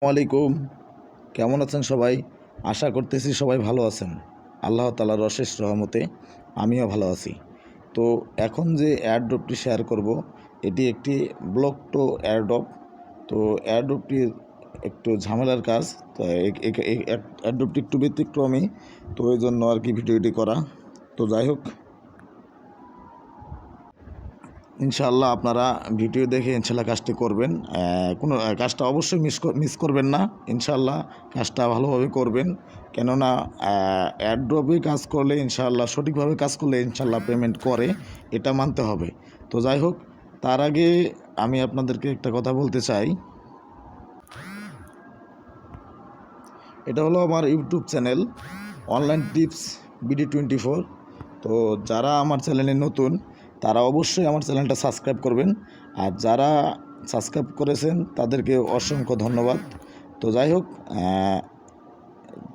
আলাইকুম। কেমন আছেন সবাই? আশা করতেছি সবাই ভালো আছেন। আল্লাহ তাআলার অশেষ রহমতে আমিও ভালো আছি। তো এখন যে এয়ারড্রপটি শেয়ার করব, এটি একটি ব্লক টু এয়ারড্রপ। তো এয়ারড্রপটির একটু ঝামেলার কাজ। তো এই এয়ারড্রপটি একটু ব্যতিক্রমী, তো এই জন্য আর কি ভিডিওটি করা। তো যাই হোক, ইনশাআল্লাহ আপনারা ভিডিও দেখে ইনশাআল্লাহ কাজটি করবেন। কোনো কাজটা অবশ্যই মিস করবেন না। ইনশাআল্লাহ কাজটা ভালোভাবে করবেন। কেননা এয়ারড্রপে কাজ করলে ইনশাআল্লাহ সঠিকভাবে কাজ করলে ইনশাআল্লাহ পেমেন্ট করে, এটা মানতে হবে। তো যাই হোক, তার আগে আমি আপনাদেরকে একটা কথা বলতে চাই। এটা হলো আমার YouTube channel online tips BD24। তো যারা আমার চ্যানেলে নতুন তারা অবশ্যই আমার চ্যানেলটা সাবস্ক্রাইব করবেন, আর যারা সাবস্ক্রাইব করেছেন তাদেরকে অসংখ্য ধন্যবাদ। তো যাই হোক,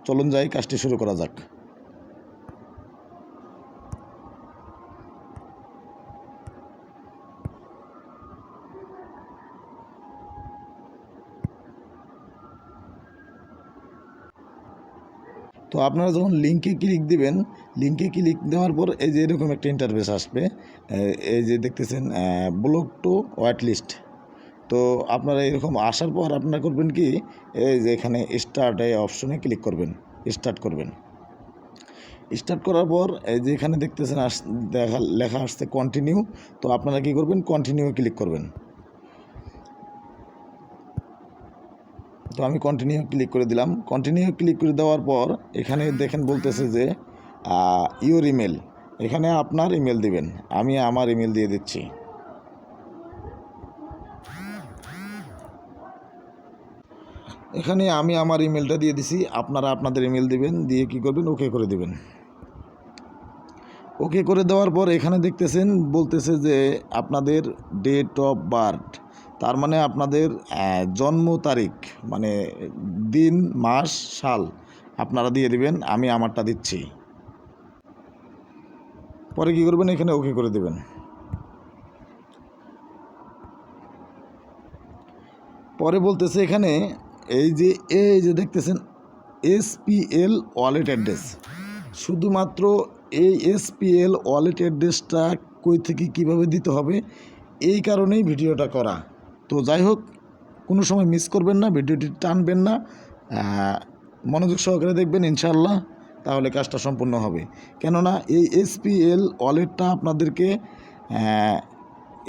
চলুন যাই, কাজটি শুরু করা যাক। তো আপনারা যখন লিঙ্কে ক্লিক দিবেন, লিঙ্কে ক্লিক দেওয়ার পর এই যে এরকম একটা ইন্টারফেস আসবে। এই যে দেখতেছেন ব্লক টু হোয়াইট লিস্ট। তো আপনারা এরকম আসার পর আপনারা করবেন কি, এই যে এখানে স্টার্ট এই অপশনে ক্লিক করবেন, স্টার্ট করবেন। স্টার্ট করার পর এই যে এখানে দেখতেছেন লেখা আসছে কন্টিনিউ। তো আপনারা কি করবেন, কন্টিনিউ ক্লিক করবেন। তো আমি কন্টিনিউ ক্লিক করে দিলাম। কন্টিনিউ ক্লিক করে দেওয়ার পর এখানে দেখেন বলতেছে যে ইওর ইমেল, এখানে আপনার ইমেল দিবেন। আমি আমার ইমেল দিয়ে দিচ্ছি। এখানে আমি আমার ইমেলটা দিয়ে দিছি, আপনারা আপনাদের ইমেল দিবেন, দিয়ে কি করবেন, ওকে করে দিবেন। ওকে করে দেওয়ার পর এখানে দেখতেছেন বলতেছে যে আপনাদের ডেট অফ বার্থ, তার মানে আপনাদের জন্ম তারিখ, মানে দিন মাস সাল আপনারা দিয়ে দিবেন। আমি আমারটা দিচ্ছি। পরে কি করবেন, এখানে ওকে করে দেবেন। পরে বলতেছে এখানে এই যে দেখতেছেন SPL ওয়ালেট অ্যাড্রেস। শুধুমাত্র এই SPL ওয়ালেট অ্যাড্রেসটা কই থেকে কিভাবে দিতে হবে, এই কারণেই ভিডিওটা করা। তো যাই হোক, কোনো সময় মিস করবেন না, ভিডিওটি টানবেন না, মনোযোগ সহকারে দেখবেন ইনশাআল্লাহ, তাহলে কাজটা সম্পূর্ণ হবে। কেননা এই SPL ওয়ালেটটা আপনাদেরকে,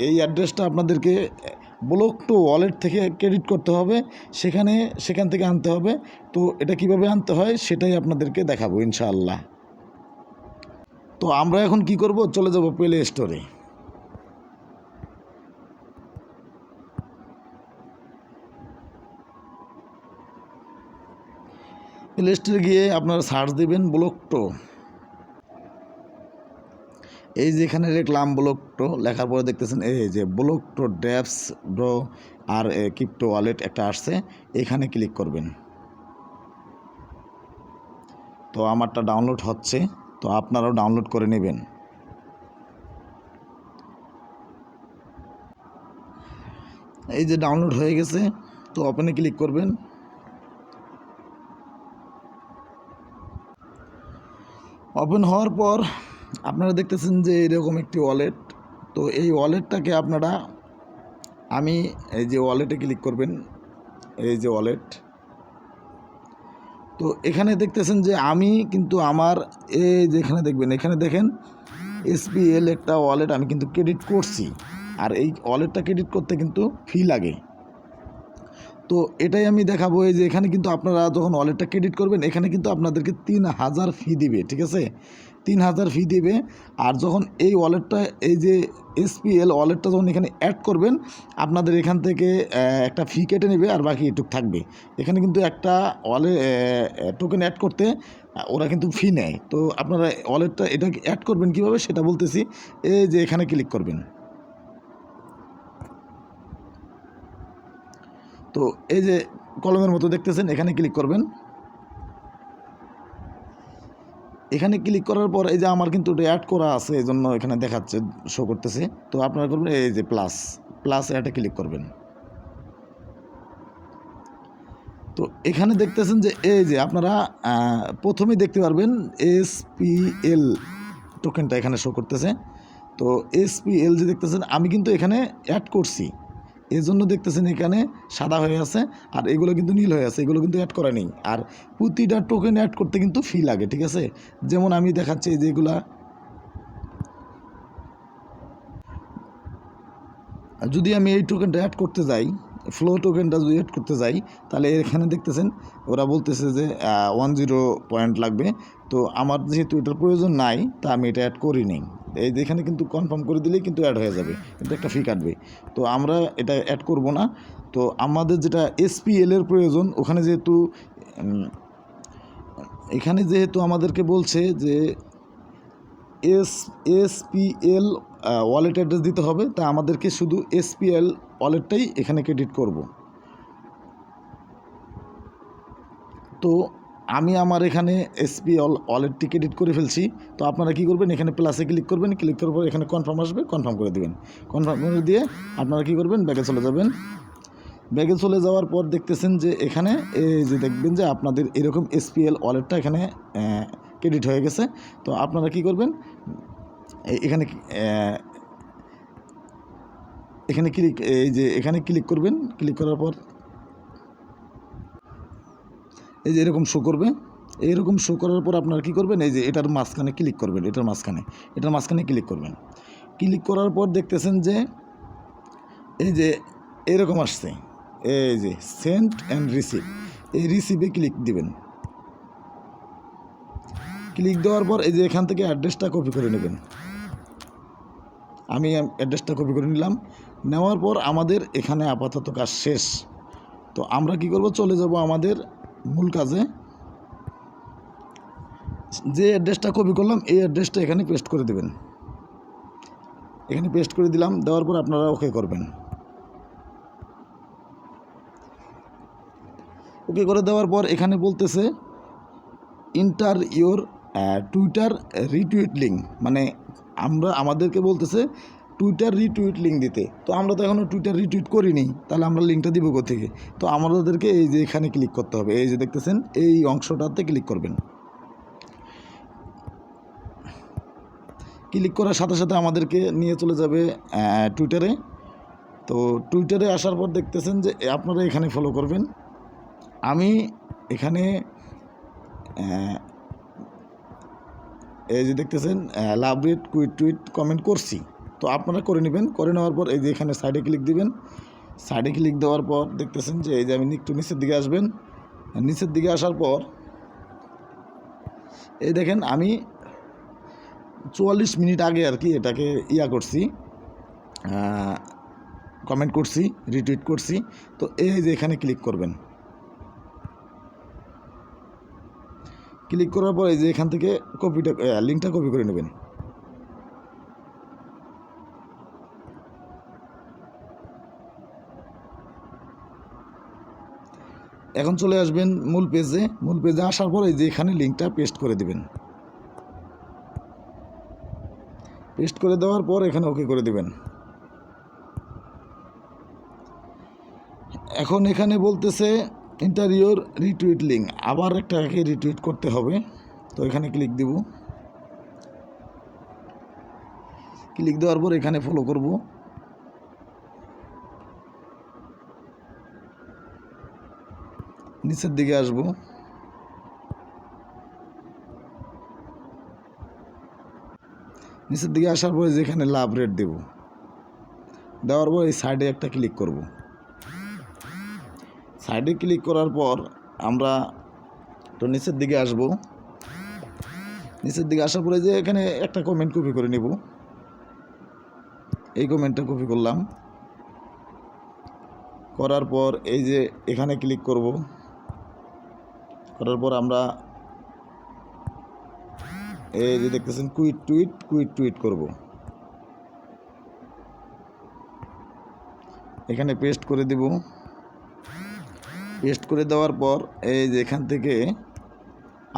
এই অ্যাড্রেসটা আপনাদেরকে ব্লক টু ওয়ালেট থেকে ক্রেডিট করতে হবে, সেখান থেকে আনতে হবে। তো এটা কিভাবে আনতে হয় সেটাই আপনাদেরকে দেখাবো ইনশাআল্লাহ। তো আমরা এখন কি করব, চলে যাব প্লে স্টোরে। প্লে স্টোরে গিয়ে আপনারা সার্চ দেবেন ব্লক টু। এই যে এখানে লিখলাম ব্লক টু, লেখার পরে দেখতেছেন এই যে ব্লক টু ড্যাপস ব্রো আর ক্রিপ্টো ওয়ালেট একটা আসছে, এখানে ক্লিক করবেন। তো আমারটা ডাউনলোড হচ্ছে, তো আপনারাও ডাউনলোড করে নেবেন। এই যে ডাউনলোড হয়ে গেছে, তো ওপেনে ক্লিক করবেন। ওপেন হওয়ার পর আপনারা দেখতেছেন যে এরকম একটি ওয়ালেট। তো এই ওয়ালেটটাকে আপনারা, আমি এই যে ওয়ালেটে ক্লিক করবেন, এই যে ওয়ালেট। তো এখানে দেখতেছেন যে আমি কিন্তু আমার, এই যে এখানে দেখবেন, এখানে দেখেন SPL একটা ওয়ালেট আমি কিন্তু ক্রেডিট করছি, আর এই ওয়ালেটটা ক্রেডিট করতে কিন্তু ফি লাগে। তো এটাই আমি দেখাবো। এই যে এখানে কিন্তু আপনারা যখন ওয়ালেটটা ক্রেডিট করবেন, এখানে কিন্তু আপনাদেরকে 3000 ফি দিবে, ঠিক আছে, 3000 ফি দিবে। আর যখন এই ওয়ালেটটা, এই যে SPL ওয়ালেটটা যখন এখানে অ্যাড করবেন, আপনাদের এখান থেকে একটা ফি কেটে নেবে, আর বাকি এটুক থাকবে। এখানে কিন্তু একটা টোকেন অ্যাড করতে ওরা কিন্তু ফি নেয়। তো আপনারা ওয়ালেটটা এটা অ্যাড করবেন কীভাবে সেটা বলতেছি। এই যে এখানে ক্লিক করবেন। তো এই যে কলমের মতো দেখতেছেন, এখানে ক্লিক করবেন। এখানে ক্লিক করার পর এই যে আমার কিন্তু এটা অ্যাড করা আছে, এই জন্য এখানে দেখাচ্ছে, শো করতেছে। তো আপনারা করবেন এই যে প্লাস অ্যাডে ক্লিক করবেন। তো এখানে দেখতেছেন যে এই যে আপনারা প্রথমেই দেখতে পারবেন SPL টোকেনটা এখানে শো করতেছে। তো SPL যে দেখতেছেন আমি কিন্তু এখানে অ্যাড করছি, এই জন্য দেখতেছেন এখানে সাদা হয়ে আছে আর এগুলো কিন্তু নীল হয়ে আছে, এগুলো কিন্তু অ্যাড করা নেই। আর প্রতিটা টোকেন অ্যাড করতে কিন্তু ফি লাগে, ঠিক আছে। যেমন আমি দেখাচ্ছি এই যে এগুলা যদি আমি এই টোকেনটা অ্যাড করতে যাই, ফ্লো টোকেনটা যদি অ্যাড করতে যাই, তাহলে এখানে দেখতেছেন ওরা বলতেছে যে 10 পয়েন্ট লাগবে। তো আমার যেহেতু এটার প্রয়োজন নাই, তা আমি এটা অ্যাড করিনি। এই যে এখানে কিন্তু কনফার্ম করে দিলেই কিন্তু অ্যাড হয়ে যাবে, কিন্তু একটা ফি কাটবে। তো আমরা এটা অ্যাড করব না। তো আমাদের যেটা SPL এর প্রয়োজন, ওখানে যেহেতু এখানে যেহেতু আমাদেরকে বলছে যে SPL ওয়ালেট অ্যাড্রেস দিতে হবে, তা আমাদেরকে শুধু SPL ওয়ালেটটাই এখানে ক্রেডিট করব। তো আমি আমার এখানে SPL ওয়ালেটটি ক্রেডিট করে ফেলছি। তো আপনারা কী করবেন, এখানে প্লাসে ক্লিক করবেন, ক্লিক করার পর এখানে কনফার্ম আসবে, কনফার্ম করে দেবেন। কনফার্ম করে দিয়ে আপনারা কী করবেন, ব্যাগে চলে যাবেন। ব্যাগে চলে যাওয়ার পর দেখতেছেন যে এখানে এই যে দেখবেন যে আপনাদের এরকম SPL ওয়ালেটটা এখানে ক্রেডিট হয়ে গেছে। তো আপনারা কী করবেন, এখানে এখানে ক্লিক এই যে এখানে ক্লিক করবেন। ক্লিক করার পর এই যে এরকম শো করবে। এইরকম শো করার পর আপনারা কী করবেন, এই যে এটার মাঝখানে ক্লিক করবেন, এটার মাঝখানে ক্লিক করবেন। ক্লিক করার পর দেখতেছেন যে এই যে এরকম আসছে, এই যে সেন্ড অ্যান্ড রিসিভ, এই রিসিভে ক্লিক দিবেন। ক্লিক দেওয়ার পর এই যে এখান থেকে অ্যাড্রেসটা কপি করে নেবেন। আমি অ্যাড্রেসটা কপি করে নিলাম। নেওয়ার পর আমাদের এখানে আপাতত কাজ শেষ। তো আমরা কি করব, চলে যাব আমাদের মূল কাজে। যে অ্যাড্রেসটা কপি করলাম এই অ্যাড্রেসটা এখানে পেস্ট করে দেবেন। এখানে পেস্ট করে দিলাম, দেওয়ার পর আপনারা ওকে করবেন। ওকে করে দেওয়ার পর এখানে বলতেছে inter your Twitter retweet link, মানে আমাদেরকে বলতেছে টুইটার রিটুইট লিঙ্ক দিতে। তো আমরা তো এখনও টুইটার রিটুইট করিনি, তাহলে আমরা লিঙ্কটা দিব কোথেকে? তো আমাদেরকে এই যে এখানে ক্লিক করতে হবে, এই যে দেখতেছেন এই অংশটাতে ক্লিক করবেন। ক্লিক করার সাথে সাথে আমাদেরকে নিয়ে চলে যাবে টুইটারে। তো টুইটারে আসার পর দেখতেছেন যে আপনারা এখানে ফলো করবেন। আমি এখানে এই যে দেখতেছেন লাভ রেট কুইট টুইট কমেন্ট করছি। তো আপনারা করে নেবেন। করে নেওয়ার পর এই যে এখানে সাইডে ক্লিক দিবেন। সাইডে ক্লিক দেওয়ার পর দেখতেছেন যে এই যে আমি একটু নিচের দিকে আসবেন। নিচের দিকে আসার পর এই দেখেন আমি 44 মিনিট আগে আর কি এটাকে করছি, কমেন্ট করছি, রিটুইট করছি। তো এই যে এখানে ক্লিক করবেন। ক্লিক করার পর এই যে এখান থেকে লিঙ্কটা কপি করে নেবেন। এখন চলে আসবেন মূল পেজে। মূল পেজে আসার পর এই যে এখানে লিঙ্কটা পেস্ট করে দেবেন। পেস্ট করে দেওয়ার পর এখানে ওকে করে দেবেন। এখন এখানে বলতেছে ইন্টারিওর রিটুইট লিঙ্ক, আবার একটাকে রিটুইট করতে হবে। তো এখানে ক্লিক দিব। ক্লিক দেওয়ার পর এখানে ফলো করব। নিচের দিকে আসব। নিচের দিকে আসার পরে যেখানে লাভ রেট দেব, দেওয়ার পর এই সাইডে একটা ক্লিক করব। সাইডে ক্লিক করার পর আমরা তো নিচের দিকে আসব। নিচের দিকে আসার পরে যে এখানে একটা কমেন্ট কপি করে নেব। এই কমেন্টটা কপি করলাম। করার পর এই যে এখানে ক্লিক করব। করার পর আমরা এই যে দেখতেছেন কুইট টুইট করব। এখানে পেস্ট করে দেব। পেস্ট করে দেওয়ার পর এই যে এখান থেকে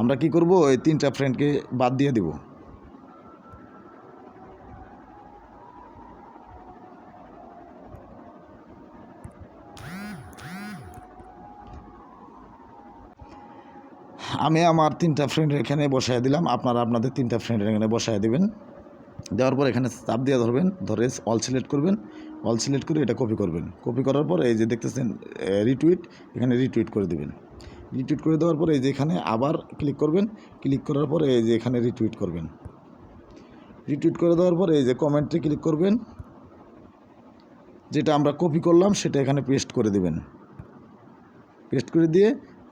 আমরা কি করব, এই 3টা ফ্রেন্ডকে বাদ দিয়ে দেব। আমি আমার 3টা ফ্রেন্ডের এখানে বসায় দিলাম, আপনারা আপনাদের 3টা ফ্রেন্ডের এখানে বসায় দিবেন। দেওয়ার পর এখানে চাপ দিয়ে ধরবেন, ধরে অল সিলেক্ট করবেন, অল সিলেক্ট করে এটা কপি করবেন। কপি করার পর এই যে দেখতেছেন রিটুইট, এখানে রিটুইট করে দেবেন। রিটুইট করে দেওয়ার পর এই যে এখানে আবার ক্লিক করবেন, ক্লিক করার পর এই যে এখানে রিটুইট করবেন। রিটুইট করে দেওয়ার পর এই যে কমেন্টে ক্লিক করবেন, যেটা আমরা কপি করলাম সেটা এখানে পেস্ট করে দেবেন। পেস্ট করে দিয়ে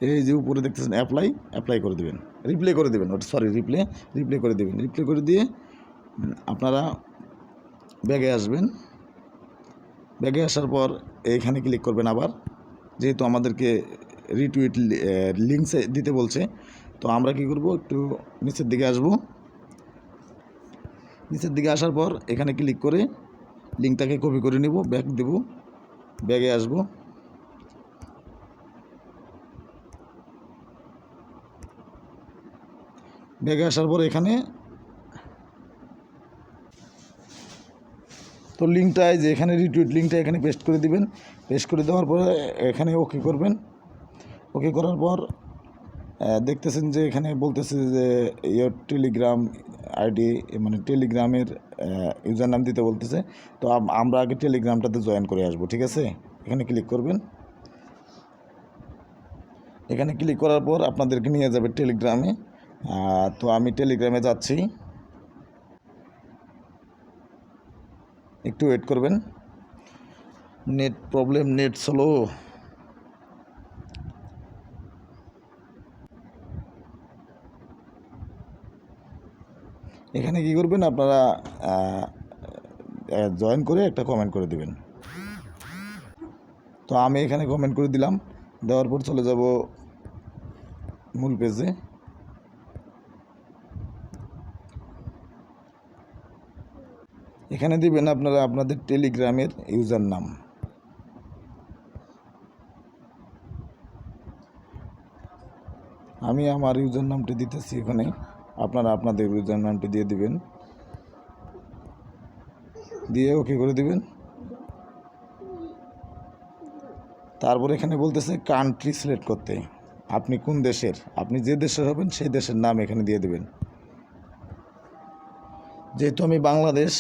এই যে উপরে দেখতেছেন অ্যাপ্লাই করে দেবেন, রিপ্লে করে দেবেন, রিপ্লে করে দেবেন। রিপ্লে করে দিয়ে আপনারা ব্যাগে আসবেন। ব্যাগে আসার পর এইখানে ক্লিক করবেন আবার, যেহেতু আমাদেরকে রিটুইট লিঙ্কস দিতে বলছে, তো আমরা কি করব, একটু নিচের দিকে আসব। নিচের দিকে আসার পর এখানে ক্লিক করে লিঙ্কটাকে কপি করে নিব, ব্যাগ দেব, ব্যাগে আসব। ব্যাগে আসার পর এখানে তো লিঙ্কটায় যে এখানে রিটুইট লিঙ্কটা এখানে পেস্ট করে দিবেন। পেস্ট করে দেওয়ার পরে এখানে ওকে করবেন। ওকে করার পর দেখতেছেন যে এখানে বলতেছে যে ইয়োর টেলিগ্রাম আইডি, মানে টেলিগ্রামের ইউজার নাম দিতে বলতেছে। তো আমরা আগে টেলিগ্রামটাতে জয়েন করে আসবো, ঠিক আছে। এখানে ক্লিক করবেন। এখানে ক্লিক করার পর আপনাদেরকে নিয়ে যাবে টেলিগ্রামে। তো আমি টেলিগ্রামে যাচ্ছি, একটু ওয়েট করবেন। Net problem, net slow. এখানে কি করবেন আপনারা, জয়েন করে একটা কমেন্ট করে দিবেন। তো আমি এখানে কমেন্ট করে দিলাম। দেওয়ার পর চলে যাব মূল পেজে। এখানে দিবেন আপনারা আপনাদের টেলিগ্রামের ইউজার নাম। আমি আমার ইউজার নামটি দিতেছি এখানে, আপনারা আপনাদের ইউজার নামটি দিয়ে দিবেন, দিয়ে ওকে করে দিবেন। তারপর এখানে বলতেছে কান্ট্রি সিলেক্ট করতে, আপনি কোন দেশের, আপনি যে দেশের হবেন সেই দেশের নাম এখানে দিয়ে দেবেন। যেহেতু আমি বাংলাদেশ,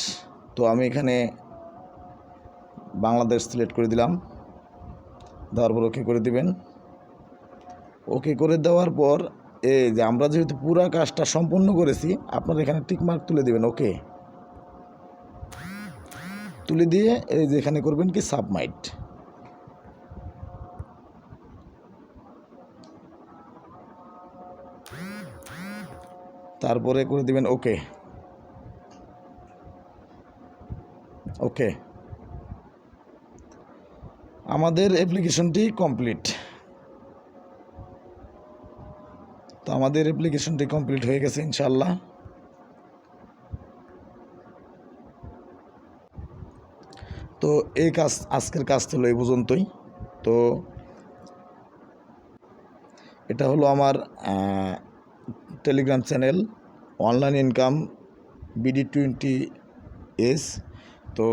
তো আমি এখানে বাংলাদেশ সিলেক্ট করে দিলাম। দেওয়ার পর ওকে করে দিবেন। ওকে করে দেওয়ার পর এই যে আমরা যেহেতু পুরো কাজটা সম্পূর্ণ করেছি, আপনারা এখানে টিকমার্ক তুলে দিবেন। ওকে তুলে দিয়ে এই যে এখানে করবেন কি সাবমিট। তারপরে করে দিবেন ওকে। ওকে, আমাদের অ্যাপ্লিকেশনটি কমপ্লিট। তো আমাদের অ্যাপ্লিকেশনটি কমপ্লিট হয়ে গেছে ইনশাআল্লাহ। তো এই কাজ, আজকের কাজ ছিল এই পর্যন্তই। তো এটা হলো আমার Telegram channel online income BD20S। তো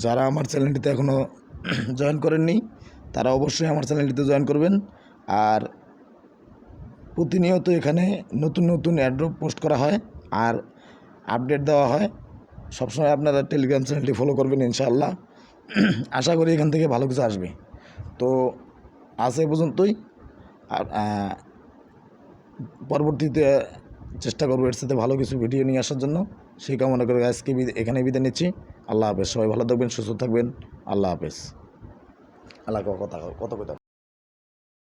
যারা আমার চ্যানেলটিতে এখনও জয়েন করেননি, তারা অবশ্যই আমার চ্যানেলটিতে জয়েন করবেন। আর প্রতিনিয়ত এখানে নতুন নতুন অ্যাড্রপ পোস্ট করা হয় আর আপডেট দেওয়া হয়। সবসময় আপনারা টেলিগ্রাম চ্যানেলটি ফলো করবেন ইনশাআল্লাহ। আশা করি এখান থেকে ভালো কিছু আসবে। তো আজ এ পর্যন্তই। আর পরবর্তীতে চেষ্টা করবো এর সাথে ভালো কিছু ভিডিও নিয়ে আসার জন্য। সেই কামনা করে আজকে এখানে বিদায় নিচ্ছি। আল্লাহ হাফেজ। সবাই ভালো থাকবেন, সুস্থ থাকবেন। আল্লাহ হাফেজ। আল্লাহ কত কথা